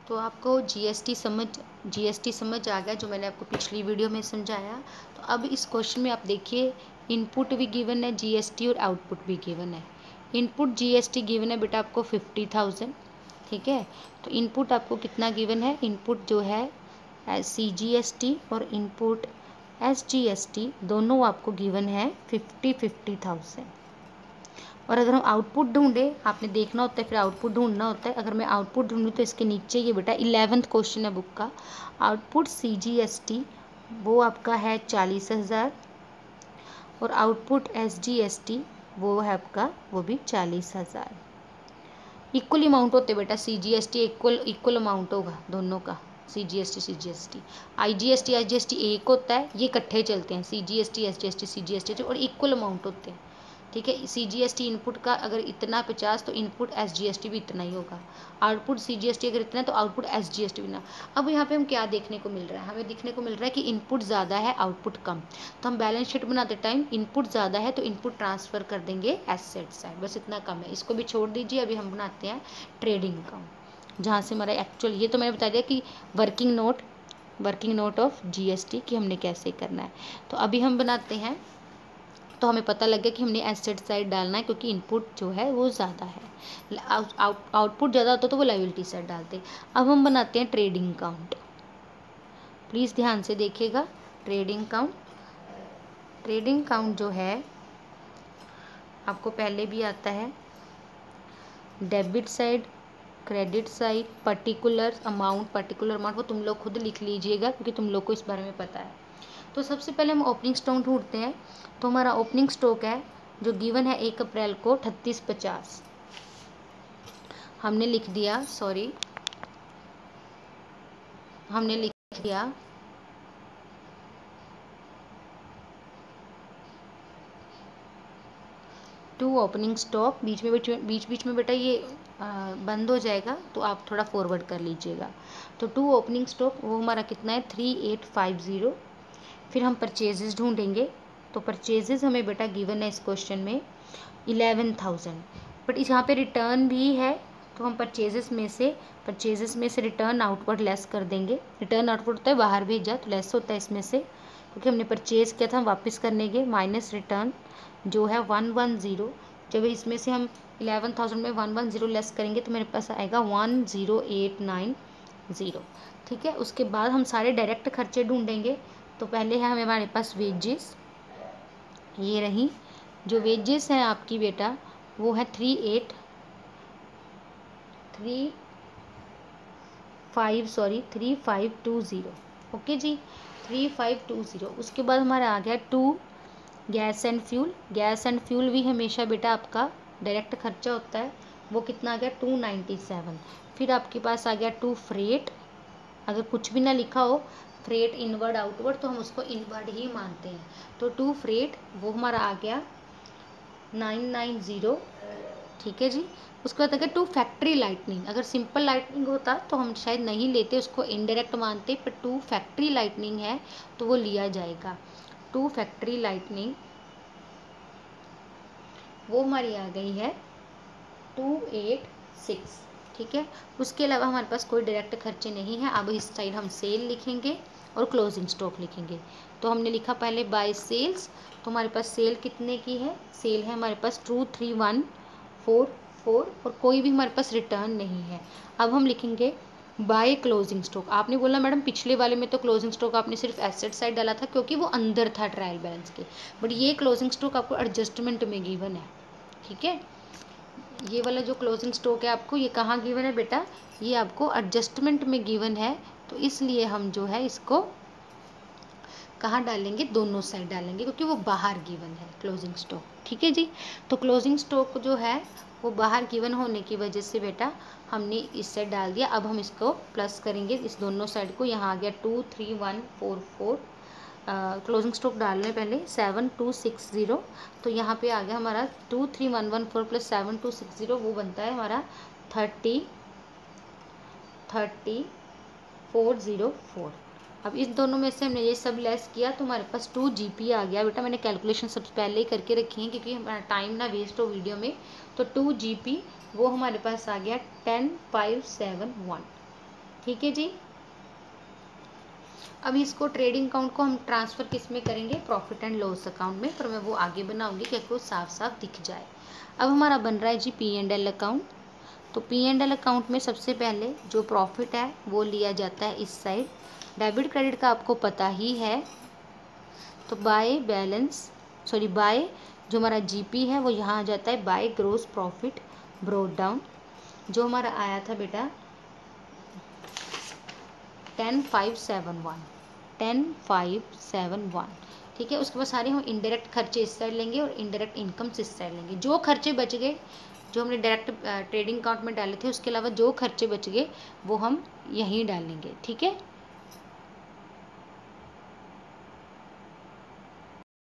तो आपको जीएसटी समझ आ गया जो मैंने आपको पिछली वीडियो में समझाया। तो अब इस क्वेश्चन में आप देखिए, इनपुट भी गिवन है जीएसटी और आउटपुट भी गिवन है। इनपुट जीएसटी गिवन है बेटा आपको 50,000, ठीक है। तो इनपुट आपको कितना गिवन है, इनपुट जो है CGST और इनपुट SGST दोनों आपको गिवन है 50,000। और अगर हम आउटपुट ढूंढे, आपने देखना होता है फिर आउटपुट ढूंढना होता है। अगर मैं आउटपुट ढूंढूँ तो इसके नीचे ये बेटा 11th क्वेश्चन है बुक का, आउटपुट CGST वो आपका है 40,000 और आउटपुट SGST वो है आपका वो भी 40,000। इक्वल अमाउंट होते बेटा, CGST इक्वल अमाउंट होगा दोनों का, CGST IGST एक होता है, ये इकट्ठे चलते हैं CGST SGST CGST और इक्वल अमाउंट होते हैं, ठीक है। CGST इनपुट का अगर इतना 50 तो इनपुट SGST भी इतना ही होगा, आउटपुट CGST अगर इतना है तो आउटपुट SGST भी ना। अब यहाँ पे हम क्या देखने को मिल रहा है, हमें देखने को मिल रहा है कि इनपुट ज़्यादा है आउटपुट कम। तो हम बैलेंस शीट बनाते टाइम इनपुट ज़्यादा है तो इनपुट ट्रांसफ़र कर देंगे एसेट साइड, बस इतना कम है, इसको भी छोड़ दीजिए। अभी हम बनाते हैं ट्रेडिंग अकाउंट, जहाँ से हमारा एक्चुअल, ये तो मैंने बता दिया कि वर्किंग नोट ऑफ GST कि हमने कैसे करना है। तो अभी हम बनाते हैं, तो हमें पता लग गया कि हमने एसेट साइड डालना है क्योंकि इनपुट जो है वो ज़्यादा है, आउटपुट ज़्यादा होता तो वो लायबिलिटी साइड डालते। अब हम बनाते हैं ट्रेडिंग अकाउंट, प्लीज़ ध्यान से देखिएगा। ट्रेडिंग अकाउंट जो है आपको पहले भी आता है, debit side, credit side, particular amount वो तुम लोग खुद लिख लीजिएगा क्योंकि तुम लोग को इस बारे में पता है। तो सबसे पहले हम ओपनिंग स्टॉक ढूंढते हैं। तो हमारा ओपनिंग स्टॉक है जो गिवन है 1 अप्रैल को 3850, हमने लिख दिया 2 ओपनिंग स्टॉक। बीच में बेटा ये बंद हो जाएगा तो आप थोड़ा फॉरवर्ड कर लीजिएगा। तो 2 ओपनिंग स्टॉक वो हमारा कितना है 3850। फिर हम परचेजेस ढूंढेंगे। तो परचेजेस हमें बेटा गिवन है इस क्वेश्चन में 11,000, बट इस यहाँ पे रिटर्न भी है तो हम परचेजेस में से रिटर्न आउटवर्ड लेस कर देंगे। रिटर्न आउटवर्ड होता है बाहर भेजा तो लेस होता है इसमें से, क्योंकि हमने परचेज किया था हम वापस करने के, माइनस रिटर्न जो है 110। जब इसमें से हम 11,000 में 110 लेस करेंगे तो मेरे पास आएगा 10890, ठीक है। उसके बाद हम सारे डायरेक्ट खर्चे ढूंढेंगे। तो पहले है हमारे पास वेजेस, ये रही जो वेजेस हैं आपकी बेटा वो है 3520, ओके जी 3520। उसके बाद हमारा आ गया 2 गैस एंड फ्यूल भी हमेशा बेटा आपका डायरेक्ट खर्चा होता है, वो कितना आ गया 297। फिर आपके पास आ गया 2 फ्रेट, अगर कुछ भी ना लिखा हो फ्रेट इनवर्ड आउटवर्ड तो हम उसको इनवर्ड ही मानते हैं। तो 2 फ्रेट वो हमारा आ गया 990, ठीक है जी। उसके बाद अगर 2 फैक्ट्री लाइटनिंग, अगर सिंपल लाइटनिंग होता तो हम शायद नहीं लेते, उसको इनडायरेक्ट मानते, पर 2 फैक्ट्री लाइटनिंग है तो वो लिया जाएगा। 2 फैक्ट्री लाइटनिंग वो हमारी आ गई है 286, ठीक है। उसके अलावा हमारे पास कोई डायरेक्ट खर्चे नहीं है। अब इस साइड हम सेल लिखेंगे और क्लोजिंग स्टॉक लिखेंगे। तो हमने लिखा पहले बाय सेल्स, तो हमारे पास सेल कितने की है, सेल है हमारे पास 23144 और कोई भी हमारे पास रिटर्न नहीं है। अब हम लिखेंगे बाय क्लोजिंग स्टॉक। आपने बोला मैडम पिछले वाले में तो क्लोजिंग स्टॉक आपने सिर्फ एसेट साइड डाला था क्योंकि वो अंदर था ट्रायल बैलेंस के, बट ये क्लोजिंग स्टॉक आपको एडजस्टमेंट में गिवन है, ठीक है। ये वाला जो क्लोजिंग स्टॉक है आपको ये कहाँ गिवन है बेटा, ये आपको एडजस्टमेंट में गिवन है, तो इसलिए हम जो है इसको कहाँ डालेंगे, दोनों साइड डालेंगे क्योंकि वो बाहर गिवन है क्लोजिंग स्टॉक, ठीक है जी। तो क्लोजिंग स्टॉक जो है वो बाहर गिवन होने की वजह से बेटा हमने इस साइड डाल दिया। अब हम इसको प्लस करेंगे इस दोनों साइड को, यहाँ आ गया 23144, क्लोजिंग स्टॉक डालने पहले 7260, तो यहाँ पे आ गया हमारा 23114 प्लस 7260 वो बनता है हमारा 30404। अब इस दोनों में से हमने ये सब लेस किया तो हमारे पास 2 GP आ गया बेटा। मैंने कैलकुलेशन सबसे पहले ही करके रखी है क्योंकि हमारा टाइम ना वेस्ट हो वीडियो में। तो 2 GP वो हमारे पास आ गया 10571, ठीक है जी। अब इसको ट्रेडिंग अकाउंट को हम ट्रांसफ़र किस में करेंगे, प्रॉफिट एंड लॉस अकाउंट में, पर मैं वो आगे बनाऊंगी कि आपको साफ साफ दिख जाए। अब हमारा बन रहा है जी P&L अकाउंट। तो P&L अकाउंट में सबसे पहले जो प्रॉफिट है वो लिया जाता है इस साइड। डेबिट क्रेडिट का आपको पता ही है, तो बाय जो हमारा GP है वो यहाँ आ जाता है by gross profit brought down, जो हमारा आया था बेटा 10,571। ठीक है, उसके बाद सारे हम इनडायरेक्ट खर्चे इस साइड लेंगे और इनडायरेक्ट इनकम्स इस साइड लेंगे। जो खर्चे बच गए जो हमने डायरेक्ट ट्रेडिंग अकाउंट में डाले थे, उसके अलावा जो खर्चे बच गए वो हम यहीं डालेंगे। ठीक है,